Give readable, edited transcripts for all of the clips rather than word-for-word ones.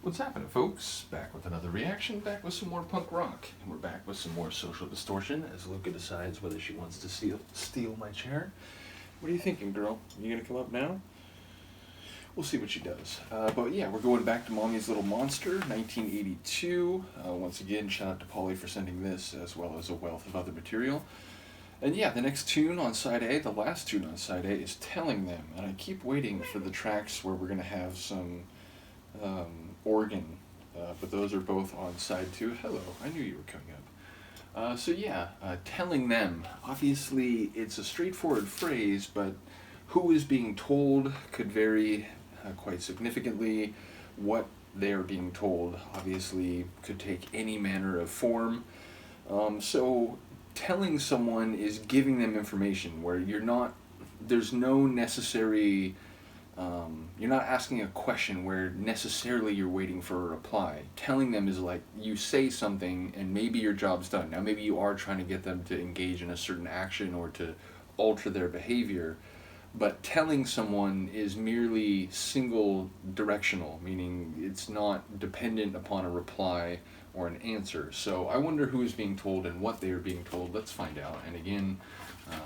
What's happening, folks? Back with another reaction, back with some more punk rock. And we're back with some more Social Distortion as Luca decides whether she wants to steal my chair. What are you thinking, girl? You gonna come up now? We'll see what she does. But yeah, we're going back to Mommy's Little Monster, 1982. Once again, shout out to Paulie for sending this, as well as a wealth of other material. And yeah, the next tune on side A, the last tune on side A, is Telling Them. And I keep waiting for the tracks where we're gonna have some organ, but those are both on side 2. Hello, I knew you were coming up. So yeah, Telling Them. Obviously, it's a straightforward phrase, but who is being told could vary quite significantly. What they are being told obviously could take any manner of form. So telling someone is giving them information where there's no necessary, you're not asking a question where necessarily you're waiting for a reply. Telling them is like you say something and maybe your job's done. Now maybe you are trying to get them to engage in a certain action or to alter their behavior, but telling someone is merely single directional, meaning it's not dependent upon a reply or an answer. So I wonder who is being told and what they are being told. Let's find out. And again,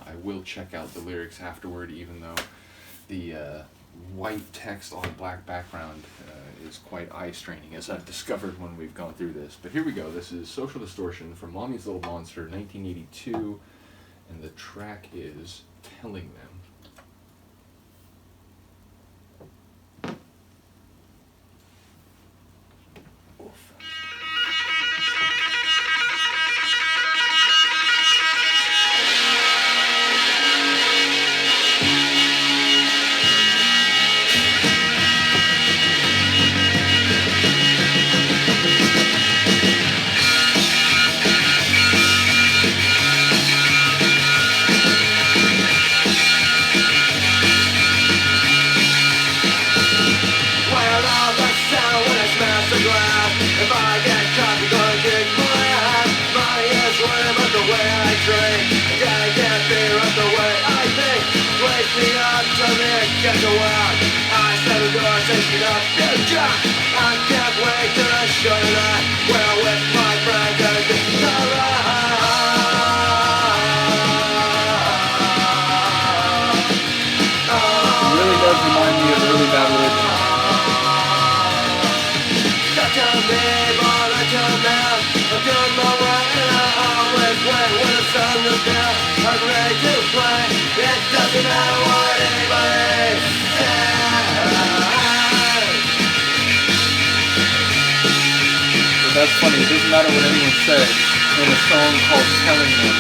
I will check out the lyrics afterward, even though the white text on a black background is quite eye-straining, as I've discovered when we've gone through this. But here we go. This is Social Distortion from Mommy's Little Monster, 1982, and the track is Telling Them. Get to work, I set the door, taking up the job. I can't wait till I show you that we're with my friend and it's alright. It really does remind me of Really Bad Religion. Don't tell me, but I tell them I'm doing my way and I always wait when the sun goes down. I'm ready to play, it doesn't matter what anybody That's funny, it doesn't matter what anyone says in a song called Telling Them.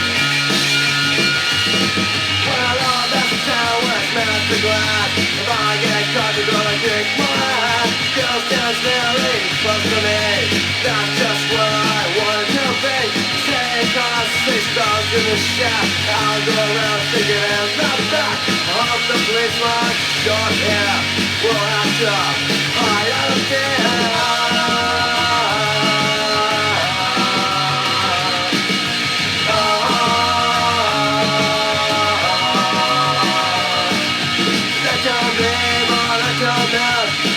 Well, all that's the town where it's meant to glass. If I get caught, you're gonna kick my ass. Girls dance nearly close to me. That's just where I wanted to be. Staying cause 6 dogs in the shack. I'll go around thinking and not back. I hope the police watch your hair. We'll have to hide out of there.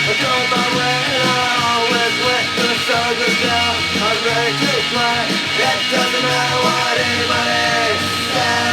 I'm going my way and I always wait till the sun goes down. I'm ready to play, it doesn't matter what anybody says.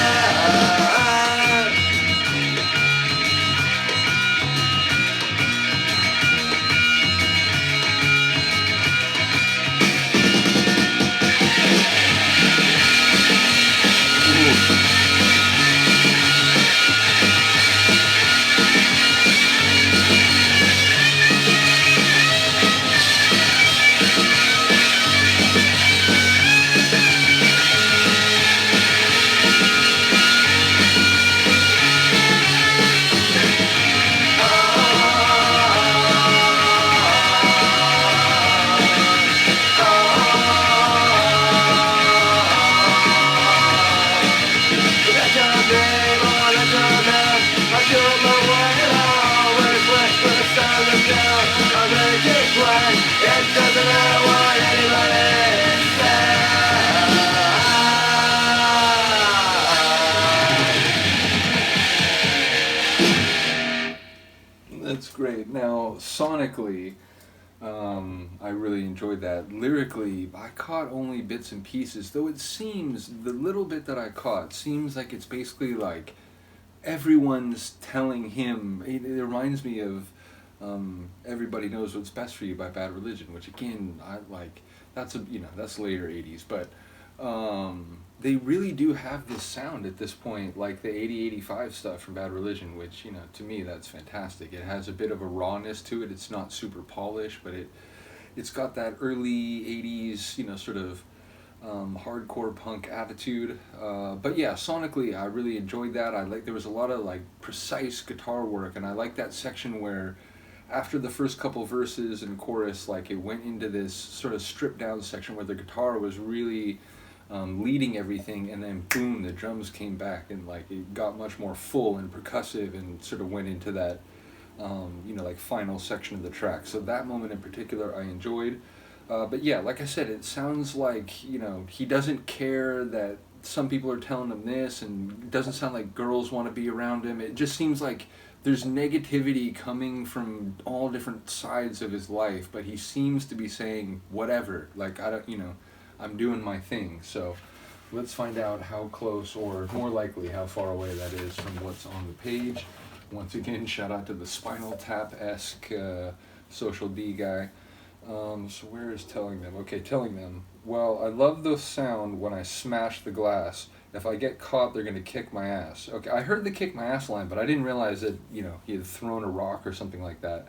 That's great. Now, sonically, I really enjoyed that. Lyrically, I caught only bits and pieces, though it seems, the little bit that I caught seems like it's basically like everyone's telling him. It reminds me of Everybody Knows What's Best for You by Bad Religion, which again, I like, that's later 80s, but they really do have this sound at this point, like the 80-85 stuff from Bad Religion, which, to me, that's fantastic. It has a bit of a rawness to it. It's not super polished, but it's got that early 80s, sort of hardcore punk attitude. But yeah, sonically, I really enjoyed that. There was a lot of like precise guitar work, and I like that section where after the first couple verses and chorus, like it went into this sort of stripped down section where the guitar was really leading everything, and then boom, the drums came back, and like it got much more full and percussive, and sort of went into that like final section of the track. So that moment in particular I enjoyed. But yeah, like I said, it sounds like, he doesn't care that some people are telling him this, and it doesn't sound like girls want to be around him. It just seems like there's negativity coming from all different sides of his life, but he seems to be saying whatever, like, I'm doing my thing. So let's find out how close, or more likely how far away that is from what's on the page. Once again, shout out to the Spinal Tap-esque Social D guy. So where is telling them? Okay, telling them. Well, I love the sound when I smash the glass. If I get caught, they're going to kick my ass. Okay, I heard the kick my ass line, but I didn't realize that, he had thrown a rock or something like that.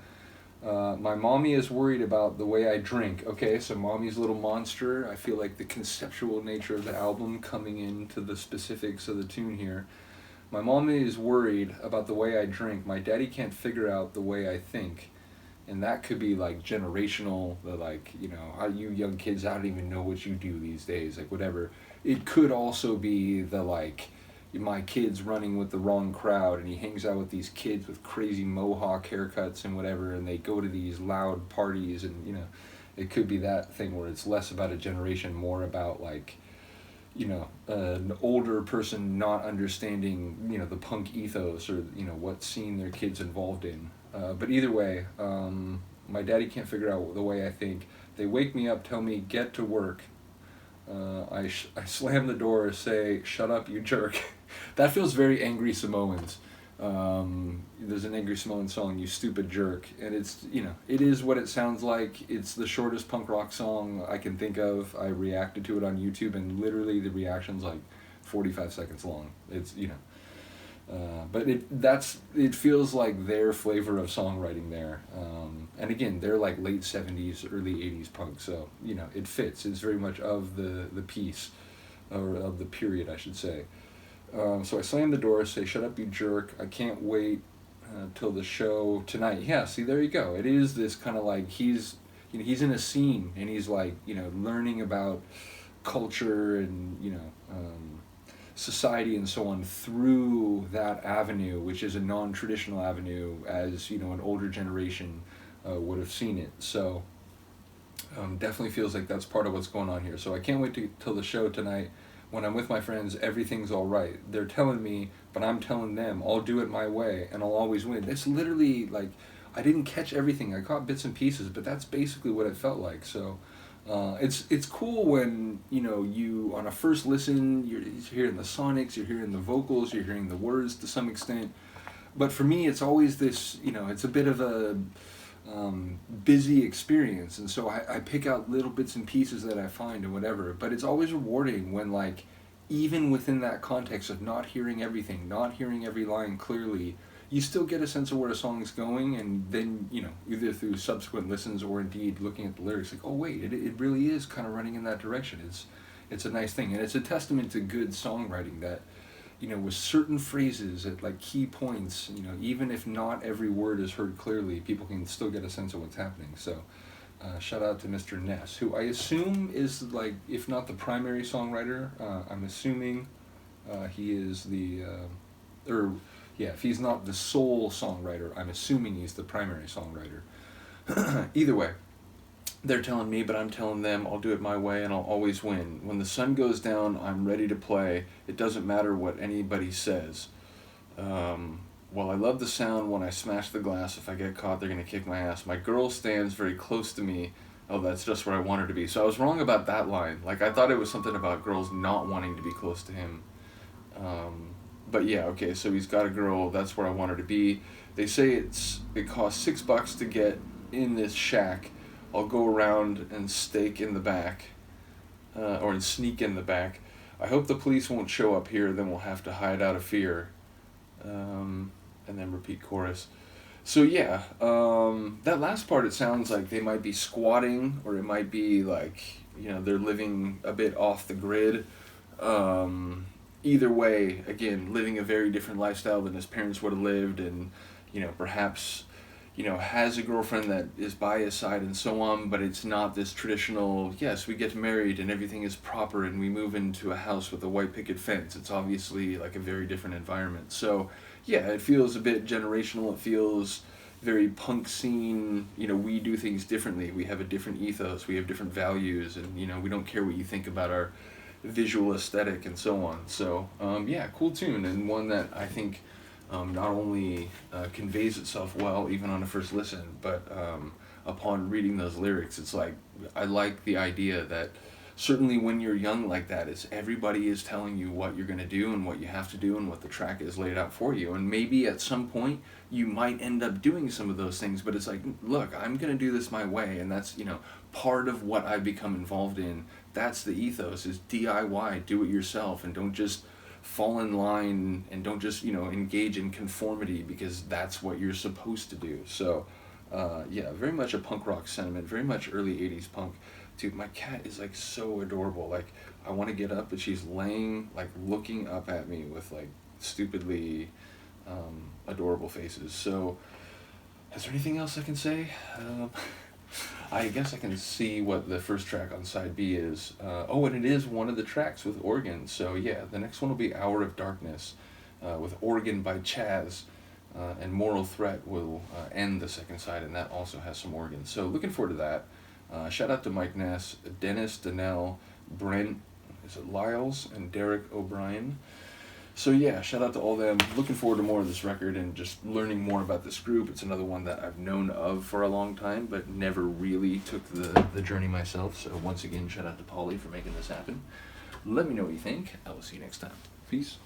My mommy is worried about the way I drink. Okay, so Mommy's Little Monster. I feel like the conceptual nature of the album coming into the specifics of the tune here. My mommy is worried about the way I drink. My daddy can't figure out the way I think. And that could be like generational, like, how you young kids, I don't even know what you do these days, like whatever. It could also be the like, my kid's running with the wrong crowd, and he hangs out with these kids with crazy mohawk haircuts and whatever, and they go to these loud parties, and it could be that thing where it's less about a generation, more about like, an older person not understanding, the punk ethos, or, what scene their kid's involved in. But either way, my daddy can't figure out the way I think. They wake me up, tell me, get to work. I slam the door, say, shut up, you jerk. That feels very Angry Samoans. There's an Angry Samoan song, you stupid jerk. And it's, it is what it sounds like. It's the shortest punk rock song I can think of. I reacted to it on YouTube, and literally the reaction's like 45 seconds long. It's, but it feels like their flavor of songwriting there. And again, they're like late 70s, early 80s punk, so, it fits. It's very much of the piece, or of the period, I should say. So I slam the door, say, shut up, you jerk. I can't wait till the show tonight. Yeah, see, there you go. It is this kind of like, he's in a scene, and he's like, learning about culture and, society and so on through that avenue, which is a non-traditional avenue, as an older generation would have seen it. So definitely feels like that's part of what's going on here. So I can't wait till the show tonight. When I'm with my friends, everything's all right. They're telling me, but I'm telling them, I'll do it my way, and I'll always win. It's literally like, I didn't catch everything. I caught bits and pieces, but that's basically what it felt like. So it's cool when, you, on a first listen, you're hearing the sonics, you're hearing the vocals, you're hearing the words to some extent. But for me, it's always this, it's a bit of a busy experience, and so I pick out little bits and pieces that I find and whatever. But it's always rewarding when, like, even within that context of not hearing everything, not hearing every line clearly, you still get a sense of where a song's going, and then, either through subsequent listens or indeed looking at the lyrics, like, oh wait, it really is kind of running in that direction. It's a nice thing, and it's a testament to good songwriting that, with certain phrases at like key points, even if not every word is heard clearly, people can still get a sense of what's happening. So shout out to Mr. Ness, who I assume is, like, if not the primary songwriter, I'm assuming he is if he's not the sole songwriter, I'm assuming he's the primary songwriter. Either way, they're telling me, but I'm telling them, I'll do it my way, and I'll always win. When the sun goes down, I'm ready to play. It doesn't matter what anybody says. While I love the sound when I smash the glass, if I get caught, they're gonna kick my ass. My girl stands very close to me. Oh, that's just where I want her to be. So I was wrong about that line. Like, I thought it was something about girls not wanting to be close to him. But yeah, okay, so he's got a girl, that's where I want her to be. They say it costs $6 to get in this shack. I'll go around and stake in the back, or sneak in the back. I hope the police won't show up here, then we'll have to hide out of fear. And then repeat chorus. So yeah, that last part, it sounds like they might be squatting, or it might be like, you know, they're living a bit off the grid. Either way, again, living a very different lifestyle than his parents would have lived, and, you know, perhaps, you know, has a girlfriend that is by his side and so on, but it's not this traditional, yes, we get married and everything is proper and we move into a house with a white picket fence. It's obviously like a very different environment. So yeah, it feels a bit generational. It feels very punk scene. You know, we do things differently. We have a different ethos. We have different values, and, you know, we don't care what you think about our visual aesthetic and so on. So yeah, cool tune, and one that I think not only conveys itself well even on a first listen, but upon reading those lyrics, it's like, I like the idea that certainly when you're young like that, it's everybody is telling you what you're going to do and what you have to do and what the track is laid out for you, and maybe at some point you might end up doing some of those things, but it's like, look, I'm going to do this my way, and that's, you know, part of what I've become involved in. That's the ethos, is DIY, do it yourself, and don't just fall in line, and don't just, you know, engage in conformity because that's what you're supposed to do. So yeah, very much a punk rock sentiment, very much early 80s punk. Dude, my cat is like so adorable. Like, I want to get up, but she's laying, like, looking up at me with like stupidly adorable faces. So is there anything else I can say? I guess I can see what the first track on side B is. Oh, and it is one of the tracks with organ. So yeah, the next one will be Hour of Darkness with Organ by Chaz. And Moral Threat will end the second side, and that also has some organ. So looking forward to that. Shout out to Mike Ness, Dennis, Danell, Brent, is it Lyles, and Derek O'Brien. So yeah, shout out to all them. Looking forward to more of this record and just learning more about this group. It's another one that I've known of for a long time, but never really took the journey myself. So once again, shout out to Paulie for making this happen. Let me know what you think. I will see you next time. Peace.